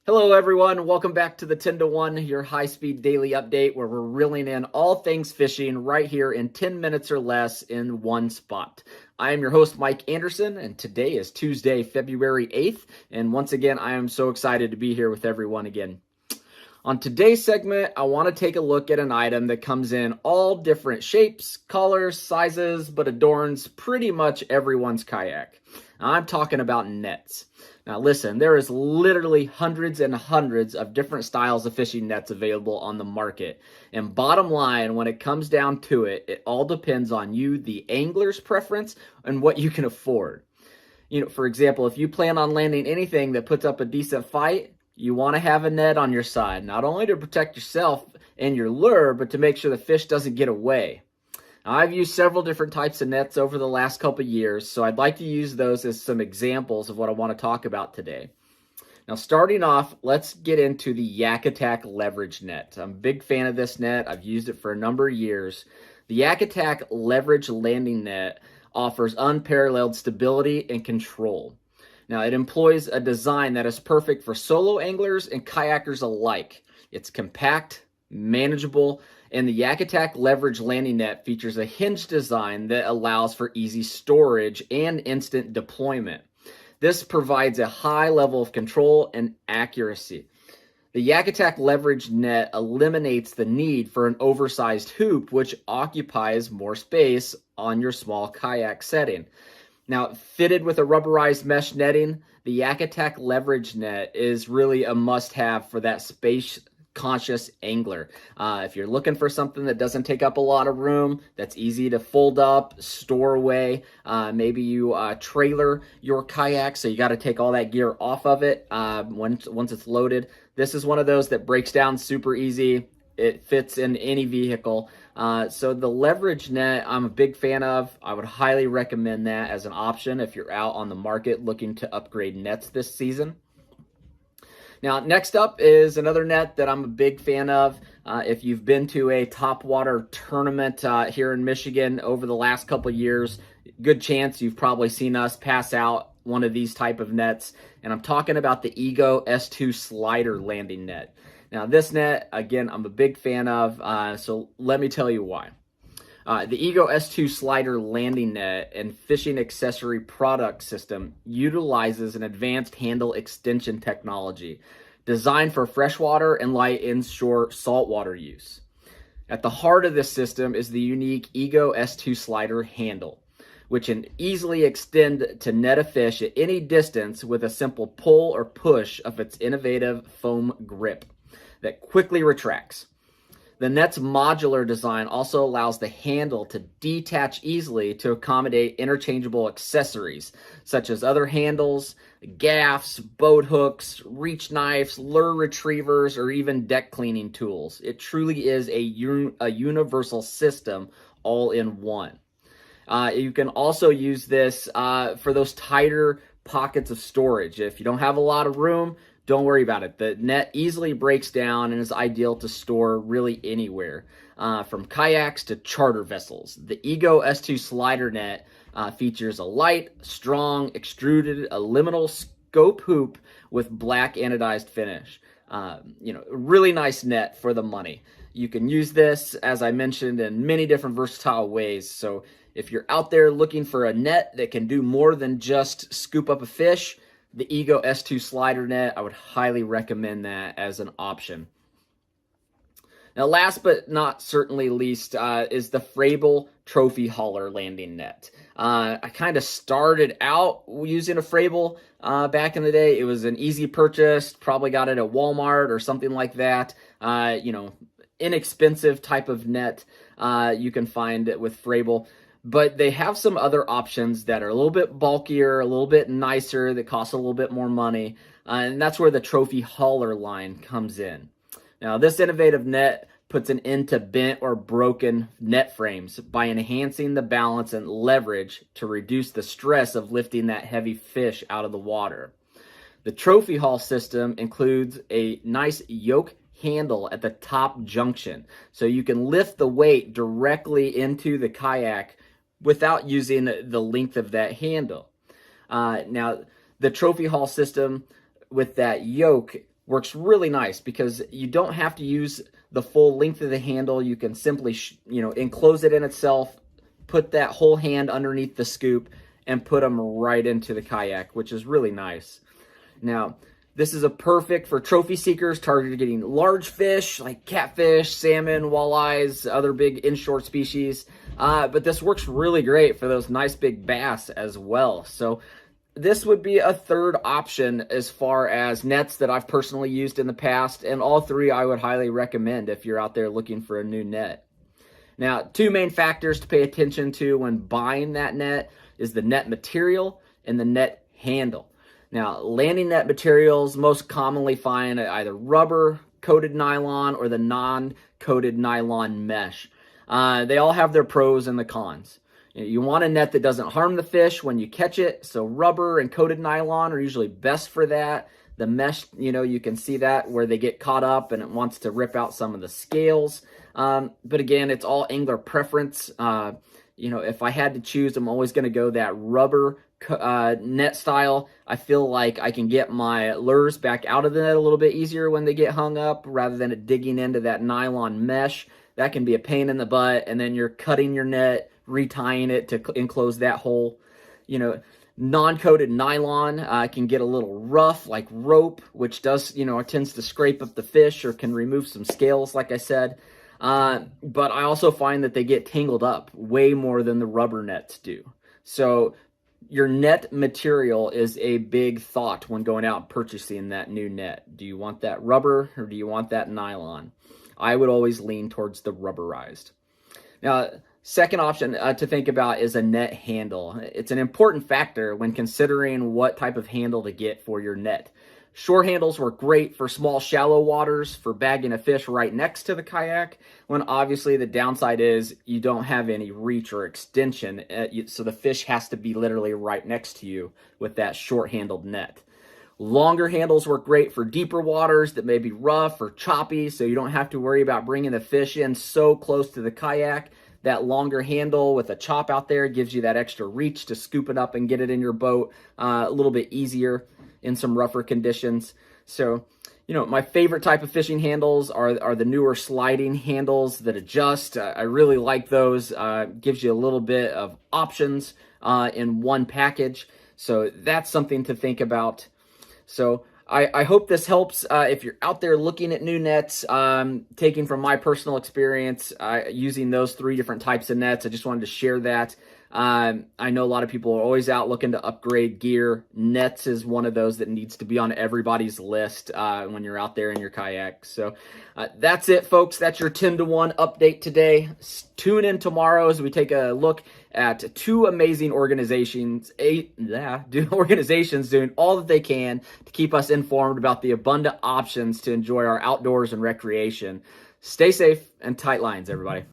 Hello, everyone. Welcome back to the 10 to 1, your high speed daily update where we're reeling in all things fishing right here in 10 minutes or less in one spot. I am your host, Mike Anderson, and today is Tuesday, February 8th. And once again, I am so excited to be here with everyone again. On today's segment, I want to take a look at an item that comes in all different shapes, colors, sizes, but adorns pretty much everyone's kayak. I'm talking about nets. Now listen, there is literally hundreds and hundreds of different styles of fishing nets available on the market. And bottom line, when it comes down to it, it all depends on you, the angler's preference, and what you can afford. For example, if you plan on landing anything that puts up a decent fight, you want to have a net on your side, not only to protect yourself and your lure, but to make sure the fish doesn't get away. I've used several different types of nets over the last couple years, so I'd like to use those as some examples of what I want to talk about today. Now, starting off, let's get into the Yak Attack Leverage Net. I'm a big fan of this net. I've used it for a number of years. The Yak Attack Leverage Landing Net offers unparalleled stability and control. Now, it employs a design that is perfect for solo anglers and kayakers alike. It's compact, manageable, and the Yak Attack Leverage Landing Net features a hinge design that allows for easy storage and instant deployment. This provides a high level of control and accuracy. The Yak Attack Leverage Net eliminates the need for an oversized hoop, which occupies more space on your small kayak setting. Now, fitted with a rubberized mesh netting, the Yak Attack Leverage Net is really a must-have for that space-conscious angler. If you're looking for something that doesn't take up a lot of room, that's easy to fold up, store away, maybe you trailer your kayak, so you got to take all that gear off of it once it's loaded. This is one of those that breaks down super easy. It fits in any vehicle. So the leverage net, I'm a big fan of. I would highly recommend that as an option if you're out on the market looking to upgrade nets this season. Now, next up is another net that I'm a big fan of. If you've been to a topwater tournament here in Michigan over the last couple years, good chance you've probably seen us pass out one of these type of nets. And I'm talking about the Ego S2 Slider Landing Net. Now, this net, again, I'm a big fan of, so let me tell you why. The Ego S2 Slider Landing Net and Fishing Accessory Product System utilizes an advanced handle extension technology designed for freshwater and light inshore saltwater use. At the heart of this system is the unique Ego S2 Slider handle, which can easily extend to net a fish at any distance with a simple pull or push of its innovative foam grip that quickly retracts. The net's modular design also allows the handle to detach easily to accommodate interchangeable accessories, such as other handles, gaffs, boat hooks, reach knives, lure retrievers, or even deck cleaning tools. It truly is a universal system all in one. You can also use this for those tighter pockets of storage. If you don't have a lot of room, don't worry about it. The net easily breaks down and is ideal to store really anywhere, from kayaks to charter vessels. The Ego S2 Slider Net features a light, strong, extruded, liminal scope hoop with black anodized finish. Really nice net for the money. You can use this, as I mentioned, in many different versatile ways. So if you're out there looking for a net that can do more than just scoop up a fish, the Ego S2 Slider Net, I would highly recommend that as an option. Now, last but not certainly least is the Frable Trophy Hauler Landing Net. I kind of started out using a Frable back in the day. It was an easy purchase, probably got it at Walmart or something like that. Inexpensive type of net you can find it with Frable. But they have some other options that are a little bit bulkier, a little bit nicer, that cost a little bit more money. And that's where the Trophy Hauler line comes in. Now, this innovative net puts an end to bent or broken net frames by enhancing the balance and leverage to reduce the stress of lifting that heavy fish out of the water. The Trophy Haul system includes a nice yoke handle at the top junction, so you can lift the weight directly into the kayak without using the length of that handle. Now, the Trophy Haul system with that yoke works really nice because you don't have to use the full length of the handle. You can simply, enclose it in itself, put that whole hand underneath the scoop, and put them right into the kayak, which is really nice. Now, this is a perfect for trophy seekers targeting large fish like catfish, salmon, walleyes, other big inshore species. But this works really great for those nice big bass as well. So this would be a third option as far as nets that I've personally used in the past, and all three I would highly recommend if you're out there looking for a new net. Now, two main factors to pay attention to when buying that net is the net material and the net handle. Now, landing net materials most commonly find either rubber, coated nylon, or the non-coated nylon mesh. They all have their pros and the cons. You want a net that doesn't harm the fish when you catch it, so rubber and coated nylon are usually best for that. The mesh, you can see that where they get caught up and it wants to rip out some of the scales. But again, it's all angler preference. If I had to choose, I'm always going to go that rubber net style. I feel like I can get my lures back out of the net a little bit easier when they get hung up rather than it digging into that nylon mesh. That can be a pain in the butt, and then you're cutting your net, retying it to enclose that hole. Non-coated nylon can get a little rough like rope, which does, tends to scrape up the fish or can remove some scales, like I said. But I also find that they get tangled up way more than the rubber nets do. So your net material is a big thought when going out and purchasing that new net. Do you want that rubber or do you want that nylon? I would always lean towards the rubberized. Now, second option to think about is a net handle. It's an important factor when considering what type of handle to get for your net. Short handles work great for small, shallow waters for bagging a fish right next to the kayak, when obviously the downside is you don't have any reach or extension, so the fish has to be literally right next to you with that short-handled net. Longer handles work great for deeper waters that may be rough or choppy, so you don't have to worry about bringing the fish in so close to the kayak. That longer handle with a chop out there gives you that extra reach to scoop it up and get it in your boat a little bit easier in some rougher conditions. So, my favorite type of fishing handles are the newer sliding handles that adjust. I really like those. Gives you a little bit of options in one package. So that's something to think about. So I hope this helps if you're out there looking at new nets, taking from my personal experience using those three different types of nets. I just wanted to share that. I know a lot of people are always out looking to upgrade gear. Nets is one of those that needs to be on everybody's list when you're out there in your kayak. So that's it, folks. That's your 10-to-1 update today. Tune in tomorrow as we take a look at two amazing organizations, organizations doing all that they can to keep us informed about the abundant options to enjoy our outdoors and recreation. Stay safe and tight lines, everybody.